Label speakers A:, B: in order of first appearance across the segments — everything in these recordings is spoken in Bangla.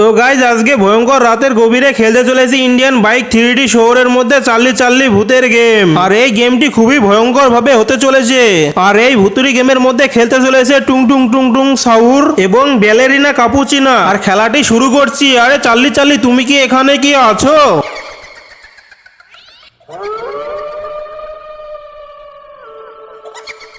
A: তো গাইজ আজকে ভয়ঙ্কর রাতের গভীরে খেলতে চলেছি ইন্ডিয়ান বাইক 3D শহরের মধ্যে চার্লি চার্লি ভূতের গেম। আর এই গেমটি খুবই ভয়ঙ্কর ভাবে হতে চলেছে। আর এই ভুতুরি গেমের মধ্যে খেলতে চলেছে টুং টুং টুং টুং সাউর এবং ব্যালেরিনা কাপুচিনা। আর খেলাটি শুরু করছি। আরে চার্লি চার্লি তুমি কি এখানে কি আছো?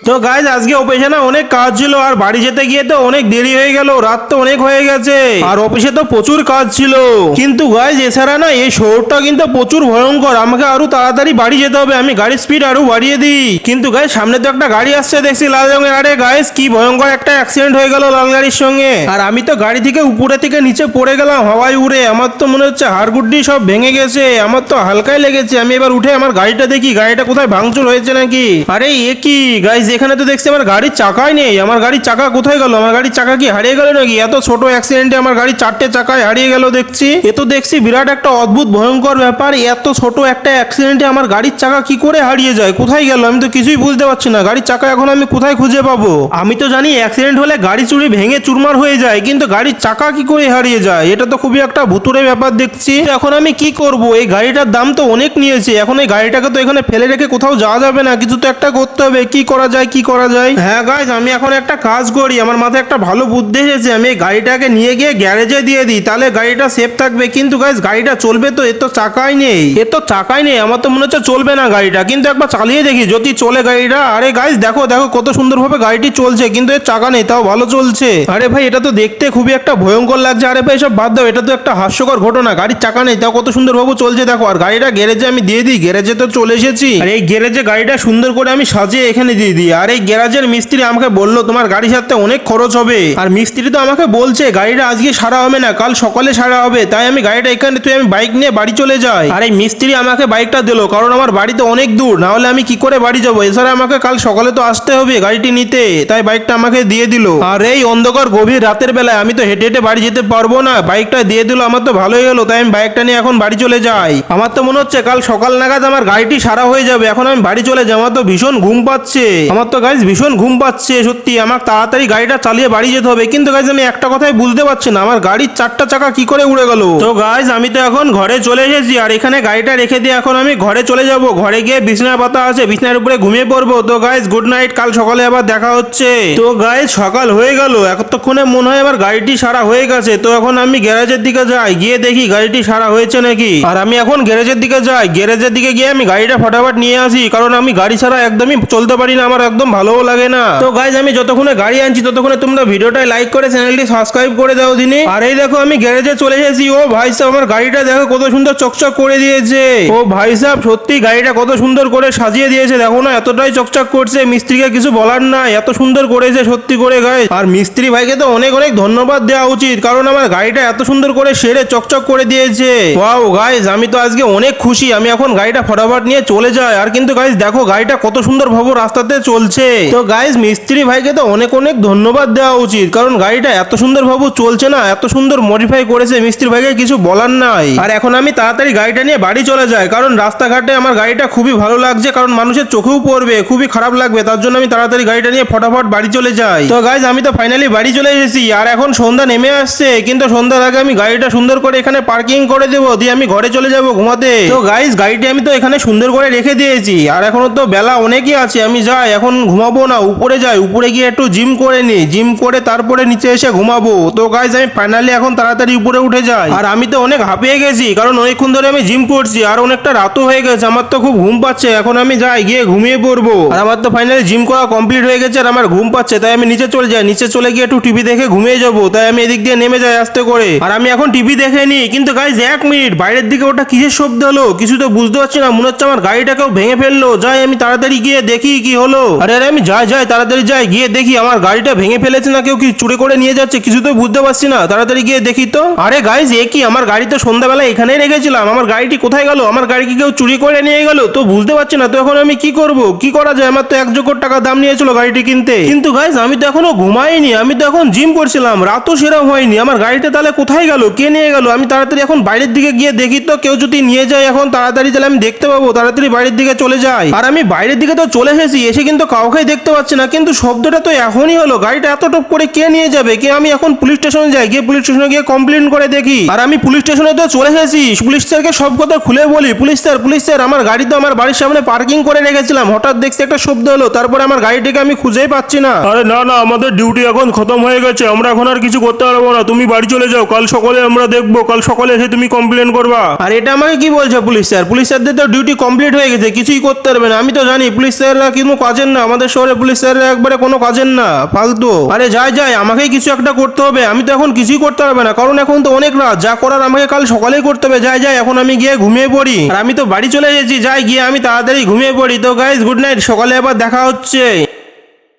A: তো গাইজ আজকে অফিসে না অনেক কাজ ছিল, আর বাড়ি যেতে গিয়ে তো অনেক দেরি হয়ে গেল, রাত তো অনেক হয়ে গেছে, আর অফিসে তো প্রচুর কাজ ছিল। কিন্তু গাইজ এছাড়া না এই শহরটা কিন্তু প্রচুর ভয়ঙ্কর, আমাকে আরো তাড়াতাড়ি বাড়ি যেতে হবে, আমি গাড়ির স্পিড আরো বাড়িয়ে দিই। কিন্তু গাইজ সামনে তো একটা গাড়ি আসছে দেখছি লাল রঙের। আরে গাইজ কি ভয়ঙ্কর একটা অ্যাক্সিডেন্ট হয়ে গেল লাল গাড়ির সঙ্গে, আর আমি তো গাড়ি থেকে উপরে থেকে নিচে পড়ে গেলাম হাওয়ায় উড়ে। আমার তো মনে হচ্ছে হাড়গুড্ডি সব ভেঙে গেছে, আমার তো হালকাই লেগেছে। আমি এবার উঠে আমার গাড়িটা দেখি, গাড়িটা কোথায় ভাঙচুর হয়েছে নাকি। আরে এ কি গাইজ, এখানে তো দেখছি আমার গাড়ির চাকাই নেই। আমার গাড়ির চাকা কোথায় গেল? আমার গাড়ির চাকা কি হারিয়ে গেল নাকি? এত ছোট অ্যাক্সিডেন্টে আমার গাড়ি 4টে চাকায় হারিয়ে গেল দেখছি। এ তো দেখছি বিরাট একটা অদ্ভুত ভয়ঙ্কর ব্যাপার। এত ছোট একটা অ্যাক্সিডেন্টে আমার গাড়ির চাকা কি করে হারিয়ে যায়? কোথায় গেল আমি তো কিছুই বুঝতে পারছি না। গাড়ির চাকা এখন আমি কোথায় খুঁজে পাবো? আমি তো জানি অ্যাক্সিডেন্ট হলে গাড়ি চুরি ভেঙে চুরমার হয়ে যায়, কিন্তু গাড়ির চাকা কি করে হারিয়ে যায়? এটা তো খুবই একটা ভুতুরে ব্যাপার দেখছি। এখন আমি কি করব? এই গাড়িটার দাম তো অনেক নিয়েছে, এখন এই গাড়িটাকে তো এখানে ফেলে রেখে কোথাও যাওয়া যাবে না, কিছু তো একটা করতে হবে। কি করা যায় কি করা যায়? হ্যাঁ গাইজ, আমি এখন একটা কাজ করি, আমার মাথায় একটা ভালো বুদ্ধি এসেছে। আমি এই গাড়িটাকে নিয়ে গিয়ে গ্যারেজে দিয়ে দিই, তাহলে গাড়িটা সেফ থাকবে। কিন্তু গাইজ গাড়িটা চলবে তো? এর তো চাকাই নেই, আমার তো মনে হচ্ছে চলবে না গাড়িটা। কিন্তু একবার চালিয়ে দেখি যদি চলে গাড়িটা। আরে গাইজ দেখো দেখো কত সুন্দরভাবে গাড়িটি চলছে, কিন্তু এর চাকা নেই তাও ভালো চলছে। আরে ভাই এটা তো দেখতে খুবই একটা ভয়ঙ্কর লাগছে। আরে ভাই সব বাদ দাও, এটা তো একটা হাস্যকর ঘটনা। গাড়ির চাকা নেই তাও কত সুন্দরভাবে চলছে দেখো। আর গাড়িটা গ্যারেজে আমি দিয়ে দিই, গ্যারেজে তো চলে এসেছি। আর এই গ্যারেজে গাড়িটা সুন্দর করে আমি সাজিয়ে এখানে দিয়ে দিই। আর এই গ্যারেজের মিস্ত্রি আমাকে বললো তোমার গাড়ি সারতে অনেক খরচ হবে। আর মিস্ত্রি তো আমাকে বলছে গাড়িটা আজকে সারা হবে না, কাল সকালে সারা হবে। তাই আমি গাড়িটা এখানে তুই আমি বাইক নিয়ে বাড়ি চলে যাই। আর এই মিস্ত্রি আমাকে বাইকটা দিলো, কারণ আমার বাড়ি তো অনেক দূর, না হলে আমি কি করে বাড়ি যাবো? এছাড়া আমাকে কাল সকালে তো আসতে হবে গাড়িটি নিতে, তাই বাইকটা আমাকে দিয়ে দিল। আর এই অন্ধকার গভীর রাতের বেলায় আমি তো হেঁটে হেঁটে বাড়ি যেতে পারবো না, বাইকটা দিয়ে দিল, আমার তো ভালোই হলো। তাই আমি বাইকটা নিয়ে এখন বাড়ি চলে যাই। আমার তো মনে হচ্ছে কাল সকাল নাগাদ আমার গাড়িটি সারা হয়ে যাবে। এখন আমি বাড়ি চলে যাই, আমার তো ভীষণ ঘুম পাচ্ছে, আমার তো গাইজ ভীষণ ঘুম পাচ্ছে সত্যি। আমার তাড়াতাড়ি গাড়িটা চালিয়ে বাড়ি যেতে হবে। কিন্তু গাইজ আমি একটা কথাই বুঝতে পারছি না, আমার গাড়ির 4টা চাকা কি করে উড়ে গেল। তো গাইজ আমি তো এখন ঘরে চলে এসেছি, আর এখানে গাড়িটা রেখে দিয়ে এখন আমি ঘরে চলে যাব। ঘরে গিয়ে বিছানা পাতা আছে, বিছানার উপরে ঘুমিয়ে পড়বো। তো গাইজ গুড নাইট, কাল সকালে আবার দেখা হচ্ছে। তো গাইজ সকাল হয়ে গেল, এতক্ষণে মনে হয় আমার গাড়িটি সারা হয়ে গেছে। তো এখন আমি গ্যারেজের দিকে যাই, গিয়ে দেখি গাড়িটি সারা হয়েছে নাকি। আর আমি এখন গ্যারেজের দিকে যাই, গ্যারেজের দিকে গিয়ে আমি গাড়িটা ফটাফট নিয়ে আসি, কারণ আমি গাড়ি ছাড়া একদমই চলতে পারি না, আমার একদম ভালোও লাগে না। তো গাইজ আমি যতক্ষণে গাড়ি আনছি ততক্ষণে তোমরা ভিডিওটাই লাইক করে চ্যানেলটি সাবস্ক্রাইব করে দাও দিনে। আর এই দেখো আমি গ্যারেজে চলে এসেছি। ও ভাই সাহেব আমার গাড়িটা দেখো কত সুন্দর চকচক করে দিয়েছে। ও ভাই সাহেব সত্যি গাড়িটা কত সুন্দর করে সাজিয়ে দিয়েছে, দেখো না এতটাই চকচক করছে। মিস্ত্রিকে কিছু বলার নাই, এত সুন্দর করেছে সত্যি করে গাইজ। আর মিস্ত্রি ভাইকে তো অনেক অনেক ধন্যবাদ দেওয়া উচিত, কারণ আমার গাড়িটা এত সুন্দর করে সেরে চকচক করে দিয়েছে। ওয়াও গাইজ আমি তো আজকে অনেক খুশি। আমি এখন গাড়িটা ফটাফট নিয়ে চলে যাই। আর কিন্তু গাইজ দেখো গাড়িটা কত সুন্দর ভাবে রাস্তাতে চলছে। তো গাইজ মিস্ত্রি ভাইকে তো অনেক অনেক ধন্যবাদ দেওয়া উচিত, কারণ গাড়িটা এত সুন্দর ভাবে চলছে না, এত সুন্দর মডিফাই করেছে। মিস্ত্রি ভাইকে কিছু বলার নাই। আর এখন আমি তাড়াতাড়ি গাড়িটা নিয়ে বাড়ি চলে যাই, কারণ রাস্তাঘাটে আমার গাড়িটা খুবই ভালো লাগছে, কারণ মানুষের চোখেও পড়বে, খুবই খারাপ লাগবে, তার জন্য আমি তাড়াতাড়ি গাড়িটা নিয়ে ফটাফট বাড়ি চলে যাই। তো গাইজ আমি তো ফাইনালি বাড়ি চলে এসেছি। আর এখন সন্ধ্যা নেমে আসছে, কিন্তু সন্ধ্যার আগে আমি গাড়িটা সুন্দর করে এখানে পার্কিং করে দেবো, দিয়ে আমি ঘরে চলে যাব ঘুমাতে। তো গাইজ গাড়িটি আমি তো এখানে সুন্দর করে রেখে দিয়েছি। আর এখনো তো বেলা অনেকই আছে, আমি যাই এখন ঘুমাবো না, উপরে যাই, উপরে গিয়ে একটু জিম করে নিই, জিম করে তারপরে নিচে এসে ঘুমাবো। তো গাইজ আমি ফাইনালি এখন তাড়াতাড়ি উপরে উঠে যাই। আর আমি তো অনেক হাঁপিয়ে গেছি, কারণ অনেকক্ষণ ধরে আমি জিম করছি, আর অনেকটা রাতও হয়ে গেছে, আমার তো খুব ঘুম পাচ্ছে। এখন আমি যাই গিয়ে ঘুমিয়ে পড়বো। আর আমার তো ফাইনালি জিম করা কমপ্লিট হয়ে গেছে, আর আমার ঘুম পাচ্ছে, তাই আমি নিচে চলে যাই, নিচে চলে গিয়ে একটু টিভি দেখে ঘুমিয়ে যাবো। তাই আমি এদিক দিয়ে নেমে যাই আস্তে করে। আর আমি এখন টিভি দেখে নিই, কিন্তু গাইজ 1 মিনিট, বাইরের দিকে ওটা কিসের শব্দ হলো কিছু তো বুঝতে পারছি না, মনে হচ্ছে আমার গাড়িটা কেউ ভেঙে ফেললো। যাই আমি তাড়াতাড়ি গিয়ে দেখি কি হলো। আরে আরে আমি যাই তাড়াতাড়ি যাই, গিয়ে দেখি আমার গাড়িটা ভেঙে ফেলেছে না কেউ কি চুরি করে নিয়ে যাচ্ছে, কিছু তো বুঝতে পারছি না, তাড়াতাড়ি গিয়ে দেখি তো। আরে গাইজ এ কি, আমার গাড়ি তো সন্ধ্যাবেলা এখানেই রেখেছিলাম, আমার গাড়িটি কোথায় গেল? আমার গাড়ি কি কেউ চুরি করে নিয়ে গেল? তো বুঝতে পারছি না, তো এখন আমি কি করব, কি করা যায়? আমার তো 1 কোটি টাকা দাম নিয়েছিল গাড়িটি কিনতে, কিন্তু গাইজ আমি তো এখনো ঘুমাইনি, আমি তো এখন জিম করছিলাম, রাতও সেরকম হয়নি। আমার গাড়িটা তাহলে কোথায় গেল, কে নিয়ে গেল? আমি তাড়াতাড়ি এখন বাইরের দিকে গিয়ে দেখি তো, কেউ যদি নিয়ে যায় এখন তাড়াতাড়ি তাহলে আমি দেখতে পাবো, তাড়াতাড়ি বাইরের দিকে চলে যাই। আর আমি বাইরের দিকে তো চলে এসেছি, এসে কিন্তু কিন্তু কাউকেই দেখতে পাচ্ছি না, কিন্তু শব্দটা তো এখনই হলো। গাড়িটা এত টপ করে কে নিয়ে যাবে? কে? আমি এখন পুলিশ স্টেশনে যাই, গিয়ে পুলিশ স্টেশনে গিয়ে কমপ্লেন করে দেখি। আর আমি পুলিশ স্টেশনে তো চলে এসেছি, পুলিশ স্যারকে সব কথা খুলে বলি। পুলিশ স্যার আমার গাড়ি তো আমার বাড়ির সামনে পার্কিং করে রেখেছিলাম, হঠাৎ দেখছি একটা শব্দ হলো, তারপরে আমার গাড়িটাকে আমি খুঁজেই পাচ্ছি না।
B: আরে না না, আমাদের ডিউটি এখন খতম হয়ে গেছে, আমরা এখন আর কিছু করতে পারবো না, তুমি বাড়ি চলে যাও, কাল সকালে আমরা দেখবো, কাল সকালে এসে তুমি কমপ্লেন করবা।
A: আর এটা আমাকে কি বলছে পুলিশ স্যার? পুলিশ স্যারদের তো ডিউটি কমপ্লিট হয়ে গেছে, কিছুই করতে পারবে না। আমি তো জানি পুলিশ স্যাররা কোনো কাজের না, আমাদের শহরে পুলিশ স্যাররা একবারে কোনো কাজের না, ফালতু। আরে যাই আমাকেই কিছু একটা করতে হবে, আমি তো এখন কিছুই করতে পারবে না, কারণ এখন তো অনেক রাত, যা করার আমাকে কাল সকালেই করতে হবে। যাই এখন আমি গিয়ে ঘুমিয়ে পড়ি। আর আমি তো বাড়ি চলে এসেছি, যাই গিয়ে আমি তাড়াতাড়ি ঘুমিয়ে পড়ি। তো গাইস গুড নাইট, সকালে আবার দেখা হচ্ছে।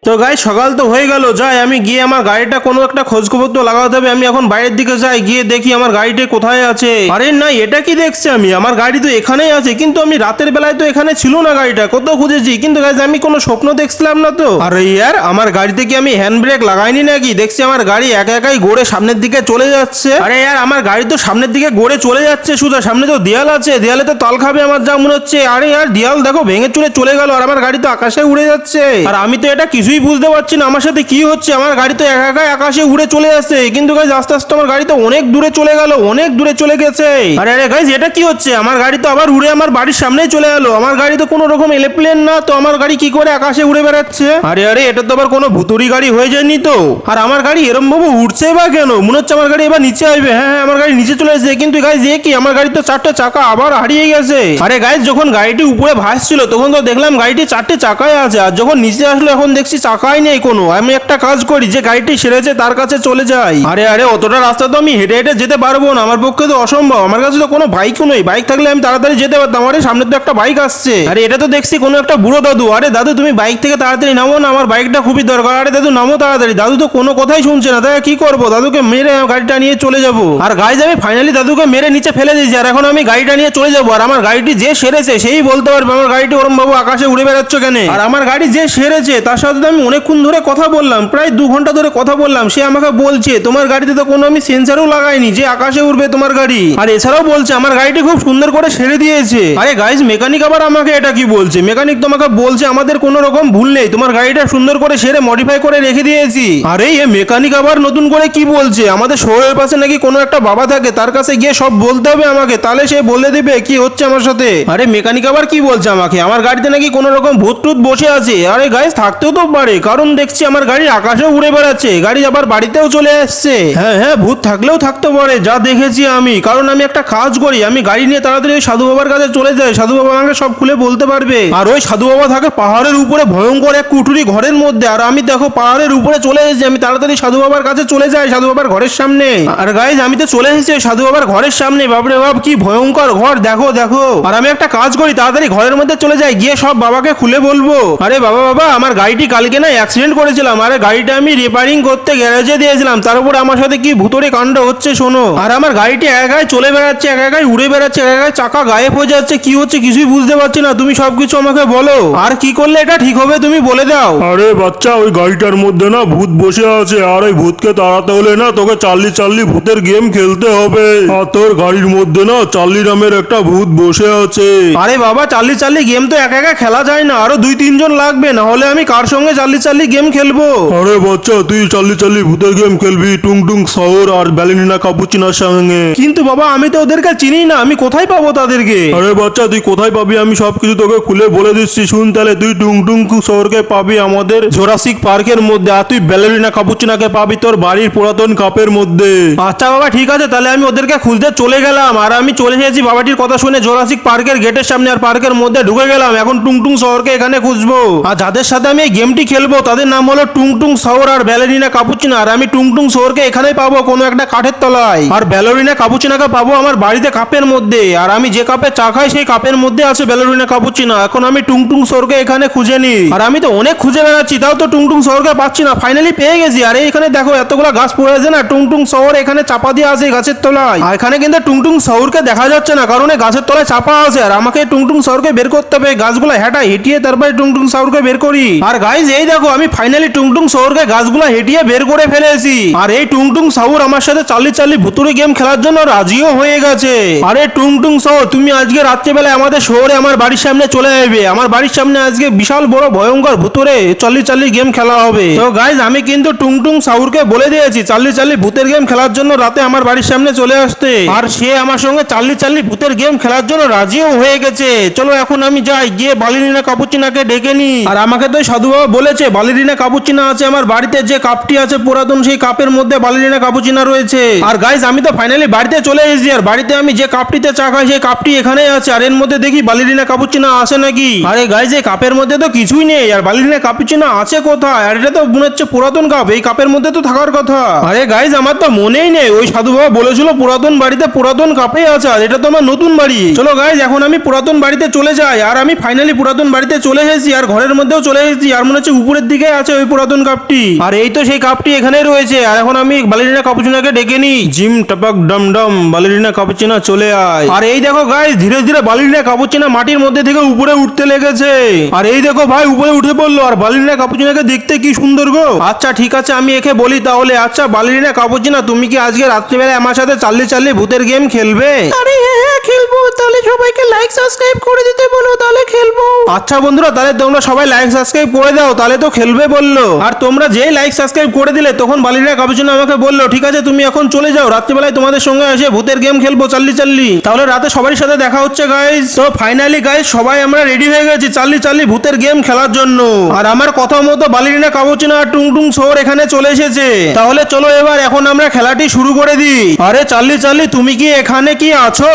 A: তো গাই সকাল তো হয়ে গেল, যাই আমি গিয়ে আমার গাড়িটা কোনো একটা খোঁজ খবর তো লাগাতে হবে। আমি এখন বাইরের দিকে যাই, গিয়ে দেখি আমার গাড়িটা কোথায় আছে। আরে না, এটা কি দেখছি আমি? আমার গাড়ি তো এখানেই আছে, কিন্তু আমি রাতের বেলায় তো এখানে ছিল না, গাড়িটা কত খুঁজেছি, কিন্তু গাইজ আমি কোনো স্বপ্ন দেখছিলাম না তো। আরে ইয়ার, আমার গাড়িতে কি আমি হ্যান্ড ব্রেক লাগাইনি নাকি? দেখছি আমার গাড়ি একা একাই গড়ে সামনের দিকে চলে যাচ্ছে। আরে ইয়ার, আমার গাড়ি তো সামনের দিকে গড়ে চলে যাচ্ছে সোজা, সামনে তো দেয়াল আছে, দেয়ালে তো তাল খাবে আমার যা মনে হচ্ছে। আরে ইয়ার, দেয়াল দেখো ভেঙে চলে গেল, আর আমার গাড়ি তো আকাশে উড়ে যাচ্ছে, আর আমি তো এটা কিছুই বুঝতে পারছি না আমার সাথে কি হচ্ছে। আমার গাড়ি তো একা একাই আকাশে উড়ে চলে যাচ্ছে, কিন্তু গাইজ আস্তে আস্তে আমার গাড়ি তো অনেক দূরে চলে গেল, অনেক দূরে চলে গেছে। আরে গাইজ, এটা কি হচ্ছে? আমার গাড়ি তো আবার উড়ে আমার বাড়ির সামনেই চলে গেল। আমার গাড়ি তো কোনো রকম এরোপ্লেন না, তো আমার গাড়ি কি করে আকাশে উড়ে বেড়াচ্ছে? আরে এটা তো আবার কোনো ভুতুরি গাড়ি হয়ে যায়নি তো? আর আমার গাড়ি এরম ভাবে উঠছে বা কেন? মনে হচ্ছে আমার গাড়ি এবার নিচে আসবে। হ্যাঁ, আমার গাড়ি নিচে চলে এসেছে, কিন্তু গাইজ এ কি, আমার গাড়ি তো 4টে চাকা আবার হারিয়ে গেছে। আরে গাইজ, যখন গাড়িটি উপরে ভাসছিল তখন তো দেখলাম গাড়িটি 4টে চাকায় আছে, আর যখন নিচে আসলো এখন দেখছি চাকাই নেই কোনো। আমি একটা কাজ করি, যে গাড়িটি সেরেছে তার কাছে চলে যাই। আরে অতটা রাস্তা তো আমি হেঁটে হেঁটে যেতে পারবো না, আমার পক্ষে তো অসম্ভব। আমার কাছে তো কোনো বাইকও নেই, বাইক থাকলে আমি তাড়াতাড়ি যেতে পারতাম। আরে সামনে তো একটা বাইক আসছে। আরে এটা তো দেখছি কোনো একটা বুড়ো দাদু। আরে দাদু, তুমি বাইক থেকে তাড়াতাড়ি নামো না, আমার বাইকটা খুবই দরকার। আরে দাদু নামো তাড়াতাড়ি। দাদু তো কোনো কথাই শুনছে না, তাই কি করবো? দাদুকে মেরে গাড়িটা নিয়ে চলে যাবো। আর গাইজ, আমি ফাইনালি দাদুকে মেরে নিচে ফেলে দিয়েছি, আর এখন আমি গাড়িটা নিয়ে চলে যাবো। আর আমার গাড়িটি যে সেরেছে সেই বলতে পারবে আমার গাড়িটি ওরম বাবু আকাশে উড়ে বেড়াচ্ছ কেন। আর আমার গাড়ি যে সেরেছে তার সাথে তো আমি অনেকক্ষণ ধরে কথা বললাম, প্রায় 2 ঘন্টা ধরে কথা বললাম। সে আমাকে বলছে তোমার গাড়িতে তো কোনো আমি সেন্সারও লাগাইনি যে আকাশে উড়বে তোমার গাড়ি। আর এছাড়াও বলছে আমার গাড়িটি খুব সুন্দর করে সেরে দিয়েছে। আরে গাইজ, মেকানিক আবার আমাকে এটা কি বলছে? মেকানিক তোমাকে বলছে আমাদের কোনো রকম ভুল নেই, তোমার গাড়িটা সুন্দর করে সেরে মডিফাই করে রেখে দিয়েছি। আরে এ মেকানিক আবার নতুন করে কি বলছে? আমাদের শহরের পাশে নাকি কোনো একটা বাবা থাকে, তার কাছে গিয়ে সব বলতে হবে আমাকে, তাহলে সে বলে দিবে কি হচ্ছে আমার সাথে। আরে মেকানিক আবার কি বলছে আমাকে? আমার গাড়িতে নাকি কোনো রকম ভূত টুত বসে আছে। আরে গাইজ, থাকতেও তো পারে, কারণ দেখছি আমার গাড়ি আকাশে উড়ে বেড়াচ্ছে, গাড়ি আবার বাড়িতেও চলে আসছে। হ্যাঁ, ভূত থাকলেও থাকতে পারে, যা দেখেছি আমি। কারণ আমি একটা কাজ করি, আমি গাড়ি নিয়ে তাড়াতাড়ি ওই সাধু বাবার কাছে চলে যাই, সাধু বাবা আমাকে সব খুলে বলতে পারবে। আর ওই সাধু বাবা থাকে পাহাড়ের উপরে ভয়ঙ্কর এক কুঠুরি ঘরের মধ্যে, আর আমি দেখো পাহাড়ের উপরে চলে এসেছি। আমি তাড়াতাড়ি সাধু বাবার কাছে চলে যাই, সাধু বাবার ঘরের সামনে। আর গাইজ, আমি তো চলে এসেছি ওই সাধু বাবার ঘরের সামনে। বাপরে বাপ, কি ভয়ঙ্কর ঘর, দেখো। আর আমি একটা কাজ করি, তাড়াতাড়ি ঘরের মধ্যে চলে যাই, গিয়ে সব বাবাকে খুলে বলবো। আরে বাবা, আমার গাড়িটি কালকে না অ্যাক্সিডেন্ট করেছিলাম, আরে গাড়িটা আমি রিপেয়ারিং করতে গ্যারেজে দিয়েছিলাম, তার উপর আমার সাথে কি ভুতুরে কাণ্ড হচ্ছে শোনো। আর আমার গাড়িটি একাই চলে বেড়াচ্ছে, একাই উড়ে বেড়াচ্ছে, একাই চাকা গায়েব হয়ে যাচ্ছে, কি হচ্ছে কিছুই বুঝতে পারছি না। তুমি সবকিছু আমাকে বলো, আর কি করলে এটা ঠিক হবে তুমি বলে দাও।
B: আরে বাচ্চা, ওই গাড়িটার মধ্যে না ভূত বসে আছে, আর ওই ভূতকে তাড়াতে হলে না তোকে চার্লি ভূতের গেম খেলতে হবে। আর তোর গাড়ির মধ্যে না চার্লি নামের একটা ভূত বসে আছে।
A: আরে বাবা, চার্লি গেম তো একা একা খেলা যায় না, আরো 2-3 জন লাগবে, না হলে আমি কার সঙ্গে চার্লি গেম খেলবো?
B: আরে বাচ্চা, তুই চার্লি ভূতের গেম খেলবি টুং শহর আর ব্যালেনিনা কাপুচিনার সঙ্গে।
A: কিন্তু বাবা, আমি তো ওদেরকে চিনি না, আমি কোথায় পাবো তাদেরকে?
B: আরে বাচ্চা, তুই কোথায় পাবি আমি সবকিছু তোকে খুলে বলে দিচ্ছি, শুন তাহলে। তুই টুং শহরকে পাবি আমাদের জোরাসিক পার্কের মধ্যে, আর তুই ব্যালেরিনা কাপুচিনাকে পাবি তোর বাড়ির পুরাতন কাপের মধ্যে।
A: আচ্ছা বাবা, ঠিক আছে, তাহলে আমি ওদেরকে খুঁজতে চলে গেলাম। আর আমি চলে এসেছি বাবাটির কথা শুনে জোরাসিক পার্কের গেটের সামনে, আর পার্কের মধ্যে ঢুকে গেলাম। এখন টুং শহরকে এখানে খুঁজবো, আর যাদের সাথে আমি এই গেমটি খেলবো তাদের নাম হলো টুং শহর আর ব্যালেরিনা কাপুচিনা। আর আমি টুং শহরকে এখানেই পাবো কোনো একটা কাঠের তলায়, আর ব্যালেরিনা কাপুচিনাকে পাবো আমার বাড়িতে কাপের মধ্যে। আর আমি যে কাপে চা খাই সেই কাপের মধ্যে আছে ব্যালেরিনা কাপুচিনা। এখন আমি টুং শহরকে এখানে খুঁজে নিই। আর আমি তো অনেক খুঁজে বেড়াচ্ছি, তাও তো টুং শহরকে পাচ্ছি না। ফাইনালি পেয়ে গেছি। আর এখানে দেখো এতগুলো গাছ পড়ে আছে না, টুং শহর এখানে চাপা দিয়ে আছে গাছের তলায়। আর এখানে কিন্তু টুং শহরকে দেখা যাচ্ছে না, কারণ এই গাছের তলায় চাপা আছে। আর আমাকে টুং শহরকে বের করতে হবে, গাছগুলো হেঁটিয়ে তারপরে টুং শহরকে বের করি। আর গাইজ, এই দেখো আমি ফাইনালি টুংটুং শহরকে গাছগুলো হেঁটিয়ে বের করে ফেলেছি। আর এই টুংটুং শহর আমার সাথে চাল্লি ভুতুরে গেম খেলার জন্য রাজিও হয়ে গেছে। আরে টুংটুং শহর, তুমি আজকে রাত্রেবেলায় আমাদের শহরে আমার বাড়ির সামনে চলে আসবে। আমার বাড়ির সামনে আজকে বিশাল বড় ভয়ঙ্কর ভুতুরে চাল্লি গেম খেলা হবে। তো গাইজ আমি কিন্তু টুংটুং শহরকে বলে দিয়েছি চাল্লি ভূতের গেম খেলার জন্য রাতে আমার বাড়ির সামনে চলে আসতে। আর সে আমার সঙ্গে চাল্লি ভূতের গেম খেলার জন্য রাজিও হয়ে গেছে। চলো এখন আমি যাই, গিয়ে বালিরিনা কাপুচিনাকে ডেকে নি। আর আমাকে তো সাধু বাবা বলেছে বালিরিনা কাপুচিনা আছে আমার বাড়িতে, যে কাপটি আছে পুরাতন সেই কাপের মধ্যে বালিরিনা কাপুচিনা রয়েছে। আর গাইজ আমি তো ফাইনালি বাড়িতে চলে এসেছি। আর বাড়িতে আমি যে কাপটিতে চা খাই সেই কাপটি এখানেই আছে। আর এর মধ্যে দেখি বালিরিনা কাপুচিনা আছে নাকি। আরে গাইজ এই কাপের মধ্যে তো কিছুই নেই। আর বালিরিনা কাপুচিনা আছে কোথায়? আর এটা তো মনে হচ্ছে পুরাতন কাপ, এই কাপের মধ্যে তো থাকার কথা। আরে গাইজ আমার তো মনেই নেই, ওই সাধু বাবা বলেছিল পুরাতন বাড়িতে পুরাতন কাপেই আছে। আর এটা তো আমার নতুন বাড়ি। চলো গাইজ এখন আমি পুরাতন বাড়িতে চলে যাই। আর আমি ফাইনালি পুরাতন বাড়িতে চলে এসেছি। আর ঘরের মধ্যেও চলে এসেছি। আর মনে হচ্ছে উপরের দিকে আছে ওই পুরাতন কাপটি। আর এই তো সেই কাপটি এখানেই রয়েছে। আর এখন আমি বালিরিনা কাপুচিনাকে ডেকে নি। জিম টপাক ডম ডম, বালিরিনা কাপুচিনা চলে আয়। আর এই দেখো গাইজ ধীরে ধীরে বালিরিনা কাপুচিনা মাটির মধ্যে থেকে উপরে উঠতে লেগেছে। আর এই দেখো ভাই উপরে উঠে পড়লো। আর বালিরিনা কাপুচিনাকে দেখতে কি সুন্দর গো। আচ্ছা ঠিক আছে আমি একে বলি তাহলে। আচ্ছা বালিরিনা কাপুচিনা, তুমি কি আজকে রাত্রিবেলা আমার সাথে চাল্লি ভূতের গেম খেলবে? আরে হ্যাঁ খেলবো। তাহলে সবাইকে লাইক সাবস্ক্রাইব করে দিতে বলো, তাহলে খেলবো। আচ্ছা বন্ধুরা, তাহলে তোমরা সবাই লাইক সাবস্ক্রাইব করে দাও, তাহলে তো খেলবে বললো। আর তোমরা যেই লাইক সাবস্ক্রাইব করে দিলে তখন বালিরিনা কাপুচিনা আমাকে বললো ঠিক আছে তুমি এখন চলে যাও, রাত্রিবেলায় তোমাদের সঙ্গে এসে ভূতের গেম খেলবো চাল্লি। তাহলে রাতে সবার সাথে দেখা হচ্ছে গাইজ। তো ফাইনালি গাইজ সবাই আমরা রেডি হয়ে গেছি চাল্লি ভূতের গেম খেলার জন্য। আর আমার কথা মতো বালিরিনা কাপুচিনা আর টুংটুং শহর এখানে চলে এসেছে। তাহলে চলো এবার এখন আমরা খেলাটি শুরু করে দিই। আরে চাল্লি তুমি কি এখানে কি আছো?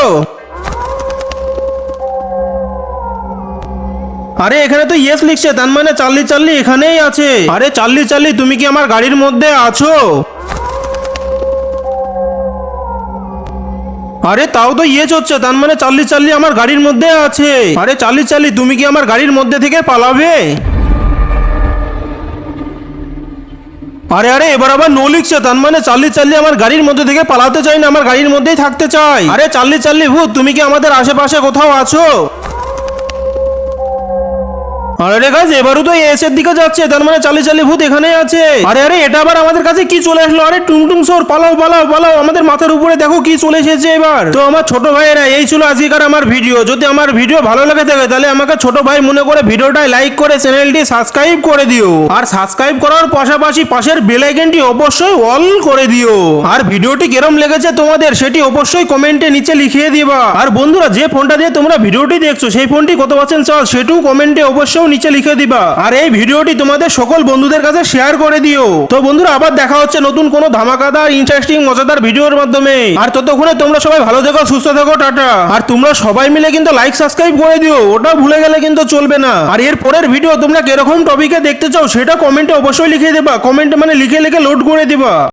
A: আরে এখানে তো ইয়েস লিখছে, তার মানে চাল্লি এখানেই আছে। আরে চাল্লি তুমি কি আমার গাড়ির মধ্যে আছো? আরে তাও তো ইয়েস হচ্ছে, তার মানে চাল্লি আমার গাড়ির মধ্যে আছে। আরে চাল্লি তুমি কি আমার গাড়ির মধ্যে থেকে পালাবে? আরে এবার আবার নো লিখছে, তার মানে চাল্লি আমার গাড়ির মধ্যে থেকে পালাতে চাই না, আমার গাড়ির মধ্যেই থাকতে চাই। আরে চাল্লি ভূত তুমি কি আমাদের আশেপাশে কোথাও আছো? আরে গাইস এবারও তো এস এর দিকে যাচ্ছে, তার মানে চাল্লি ভূত এখানেই আছে। আরে এটা আবার আমাদের কাছে কি চলে আসলো? আরে টুংটুং শহর পালাও আমাদের মাথার উপরে দেখো কি চলে এসেছে এবার। তো আমার ছোট ভাইয়েরা এই ছিল আজকের আমার ভিডিও। যদি আমার ভিডিও ভালো লেগে থাকে তাহলে আমাকে ছোট ভাই মনে করে ভিডিওটাই লাইক করে চ্যানেলটি সাবস্ক্রাইব করে দিও। আর সাবস্ক্রাইব করার পাশাপাশি পাশের বেল আইকনটি অবশ্যই অল করে দিও। আর ভিডিওটি কেরম লেগেছে তোমাদের সেটি অবশ্যই কমেন্টে নিচে লিখিয়ে দিবা। আর বন্ধুরা যে ফোনটা দিয়ে তোমরা ভিডিওটি দেখছো সেই ফোনটি কত পার্সেন্ট চার্জ সেটাও কমেন্টে অবশ্যই নিচে লিখে দিবা। আর এই ভিডিওটি তোমাদের সকল বন্ধুদের কাছে শেয়ার করে দিও। তো বন্ধুরা আবার দেখা হচ্ছে নতুন কোনো ধামাকাদার ইন্টারেস্টিং মজাদার ভিডিওর মাধ্যমে। আর ততক্ষণে তোমরা সবাই ভালো থেকো, সুস্থ থেকো, টাটা। আর তোমরা সবাই মিলে কিন্তু লাইক সাবস্ক্রাইব করে দিও, ওটা ভুলে গেলে কিন্তু চলবে না। আর এর পরের ভিডিও তোমরা কিরকম টপিকে দেখতে চাও সেটা কমেন্টে অবশ্যই লিখে দেবা। কমেন্টে মানে লিখে লোড করে দিবা।